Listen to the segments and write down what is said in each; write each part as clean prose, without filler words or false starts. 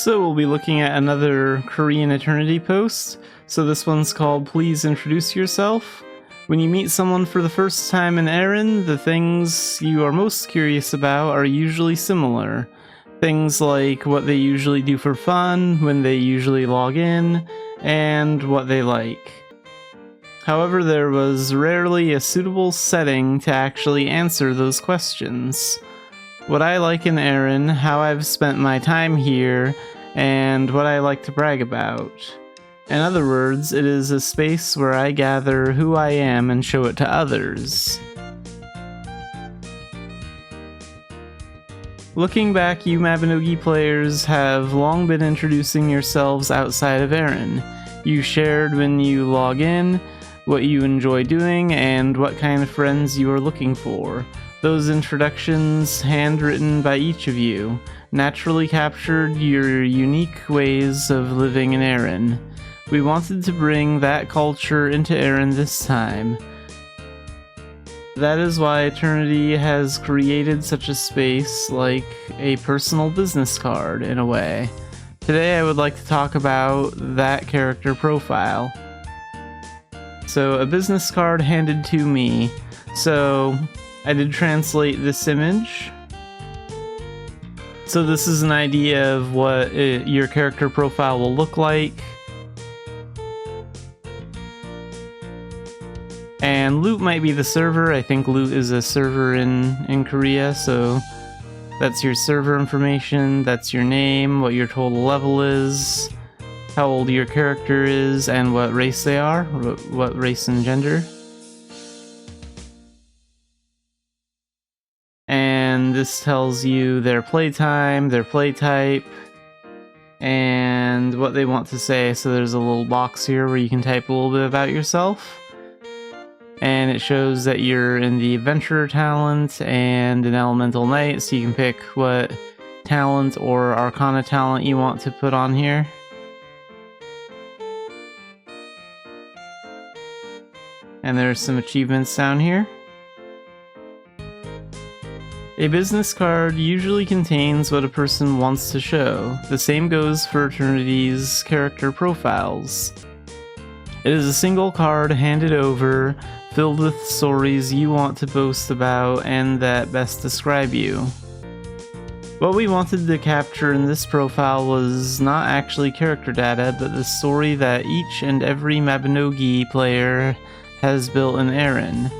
So we'll be looking at another Korean Eternity post. So this one's called Please Introduce Yourself. When you meet someone for the first time in Eren, the things you are most curious about are usually similar. Things like what they usually do for fun, when they usually log in, and what they like. However, there was rarely a suitable setting to actually answer those questions. What I like in Eren, how I've spent my time here, and what I like to brag about. In other words, it is a space where I gather who I am and show it to others. Looking back, you Mabinogi players have long been introducing yourselves outside of Eren. You shared when you log in, what you enjoy doing, and what kind of friends you are looking for. Those introductions, handwritten by each of you, naturally captured your unique ways of living in Eren. We wanted to bring that culture into Eren this time. That is why Eternity has created such a space like a personal business card, in a way. Today I would like to talk about that character profile. So, a business card handed to me. So, I did translate this image. So this is an idea of what your character profile will look like. And loot might be the server. I think loot is a server in Korea, so that's your server information, that's your name, what your total level is, how old your character is, and what race they are, what race and gender. And this tells you their playtime, their playtype, and what they want to say. So there's a little box here where you can type a little bit about yourself. And it shows that you're in the Adventurer talent and an Elemental Knight, so you can pick what talent or Arcana talent you want to put on here. And there's some achievements down here. A business card usually contains what a person wants to show. The same goes for Eternity's character profiles. It is a single card handed over, filled with stories you want to boast about and that best describe you. What we wanted to capture in this profile was not actually character data, but the story that each and every Mabinogi player has built in Eren.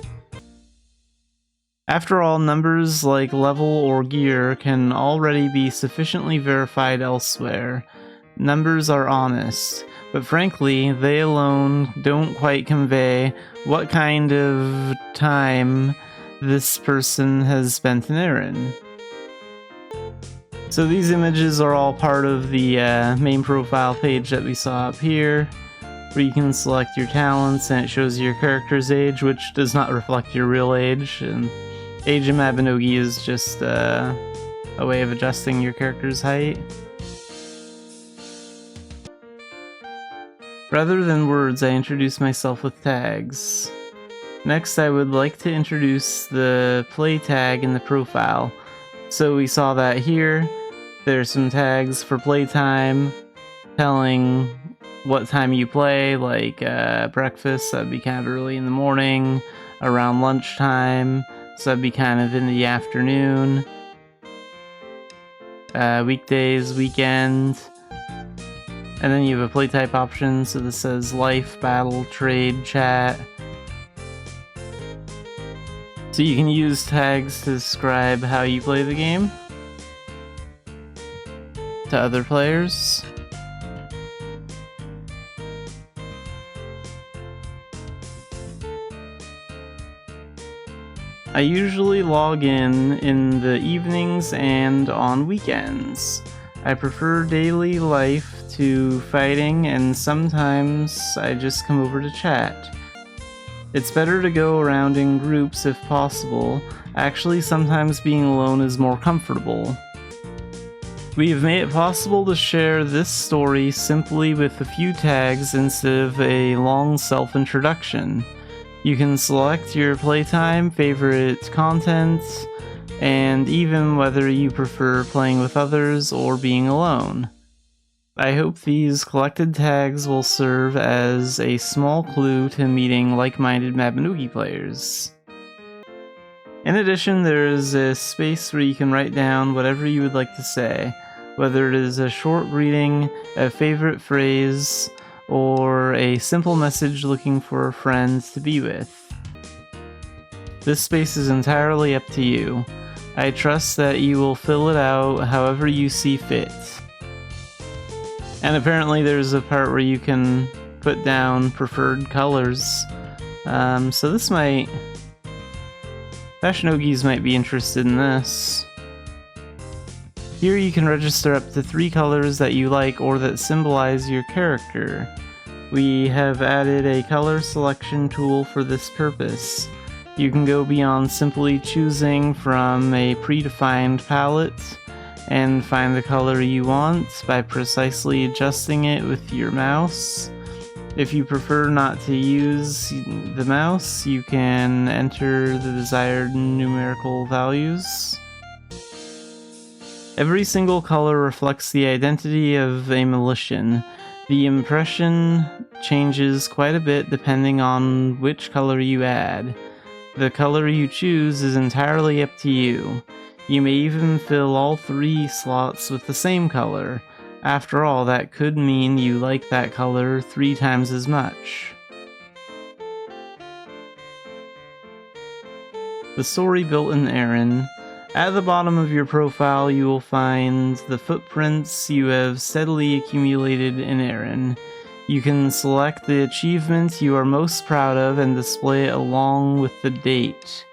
After all, numbers like level or gear can already be sufficiently verified elsewhere. Numbers are honest, but frankly, they alone don't quite convey what kind of time this person has spent in Eren. So these images are all part of the main profile page that we saw up here, where you can select your talents and it shows your character's age, which does not reflect your real age. And age in Mabinogi is just a way of adjusting your character's height. Rather than words, I introduce myself with tags. Next, I would like to introduce the play tag in the profile. So we saw that here. There's some tags for playtime, telling what time you play, like breakfast, that'd be kind of early in the morning, around lunchtime, so that'd be kind of in the afternoon, weekdays, weekend, and then you have a playtype option, so this says life, battle, trade, chat. So you can use tags to describe how you play the game to other players. I usually log in the evenings and on weekends. I prefer daily life to fighting, and sometimes I just come over to chat. It's better to go around in groups if possible. Actually, sometimes being alone is more comfortable. We have made it possible to share this story simply with a few tags instead of a long self-introduction. You can select your playtime, favorite content, and even whether you prefer playing with others or being alone. I hope these collected tags will serve as a small clue to meeting like-minded Mabinogi players. In addition, there is a space where you can write down whatever you would like to say, whether it is a short greeting, a favorite phrase, or a simple message looking for a friend to be with. This space is entirely up to you. I trust that you will fill it out however you see fit. And apparently there's a part where you can put down preferred colors. So this might... Mabinogis might be interested in this. Here you can register up to 3 colors that you like or that symbolize your character. We have added a color selection tool for this purpose. You can go beyond simply choosing from a predefined palette and find the color you want by precisely adjusting it with your mouse. If you prefer not to use the mouse, you can enter the desired numerical values. Every single color reflects the identity of a Militian. The impression changes quite a bit depending on which color you add. The color you choose is entirely up to you. You may even fill all 3 slots with the same color. After all, that could mean you like that color 3 times as much. The story built in Aaron. At the bottom of your profile, you will find the footprints you have steadily accumulated in Aaron. You can select the achievement you are most proud of and display it along with the date.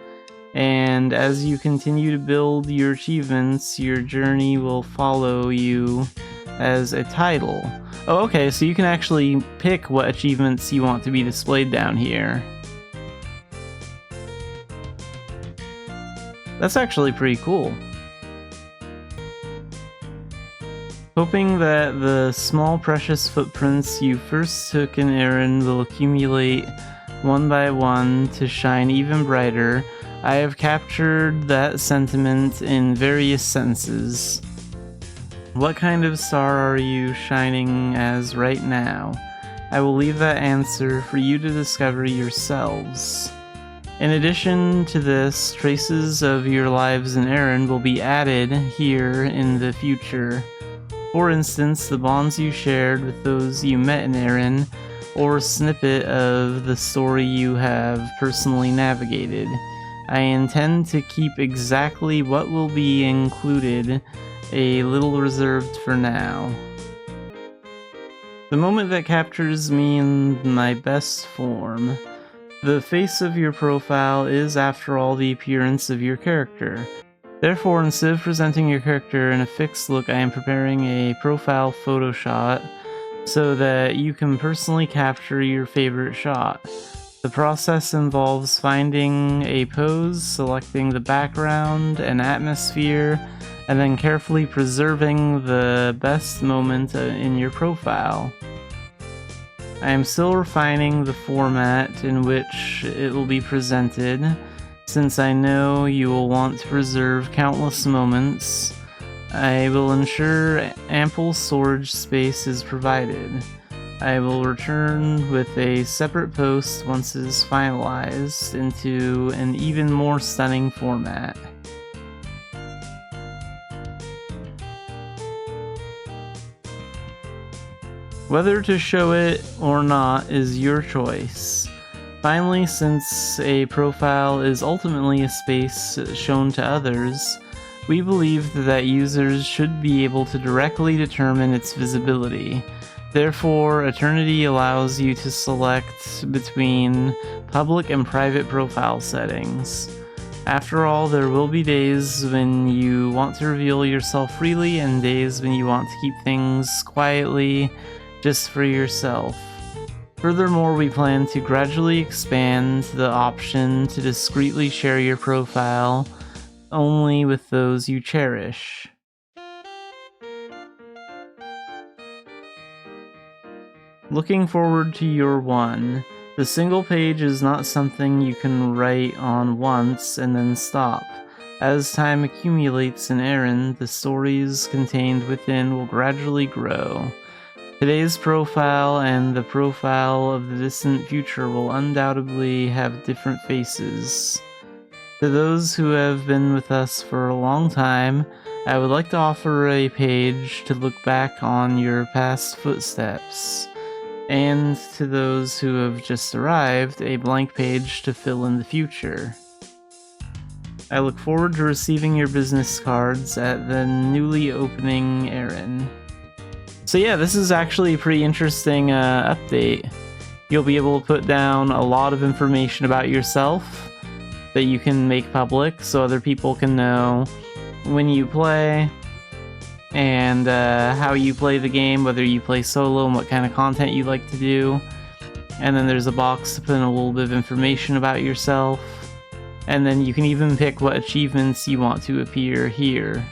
And as you continue to build your achievements, your journey will follow you as a title. Oh, okay, so you can actually pick what achievements you want to be displayed down here. That's actually pretty cool. Hoping that the small precious footprints you first took in Aaron will accumulate one by one to shine even brighter, I have captured that sentiment in various senses. What kind of star are you shining as right now? I will leave that answer for you to discover yourselves. In addition to this, traces of your lives in Aaron will be added here in the future. For instance, the bonds you shared with those you met in Aaron, or a snippet of the story you have personally navigated. I intend to keep exactly what will be included, a little reserved for now. The moment that captures me in my best form. The face of your profile is, after all, the appearance of your character. Therefore, instead of presenting your character in a fixed look, I am preparing a profile photo shot so that you can personally capture your favorite shot. The process involves finding a pose, selecting the background and atmosphere, and then carefully preserving the best moment in your profile. I am still refining the format in which it will be presented, since I know you will want to preserve countless moments. I will ensure ample storage space is provided. I will return with a separate post once it is finalized into an even more stunning format. Whether to show it or not is your choice. Finally, since a profile is ultimately a space shown to others, we believe that users should be able to directly determine its visibility. Therefore, Eternity allows you to select between public and private profile settings. After all, there will be days when you want to reveal yourself freely and days when you want to keep things quietly, just for yourself. Furthermore, we plan to gradually expand the option to discreetly share your profile only with those you cherish. Looking forward to your one. The single page is not something you can write on once and then stop. As time accumulates in Aaron, the stories contained within will gradually grow. Today's profile and the profile of the distant future will undoubtedly have different faces. To those who have been with us for a long time, I would like to offer a page to look back on your past footsteps. And to those who have just arrived, a blank page to fill in the future. I look forward to receiving your business cards at the newly opening Erin. So yeah, this is actually a pretty interesting update. You'll be able to put down a lot of information about yourself that you can make public so other people can know when you play and how you play the game, whether you play solo and what kind of content you like to do. And then there's a box to put in a little bit of information about yourself. And then you can even pick what achievements you want to appear here.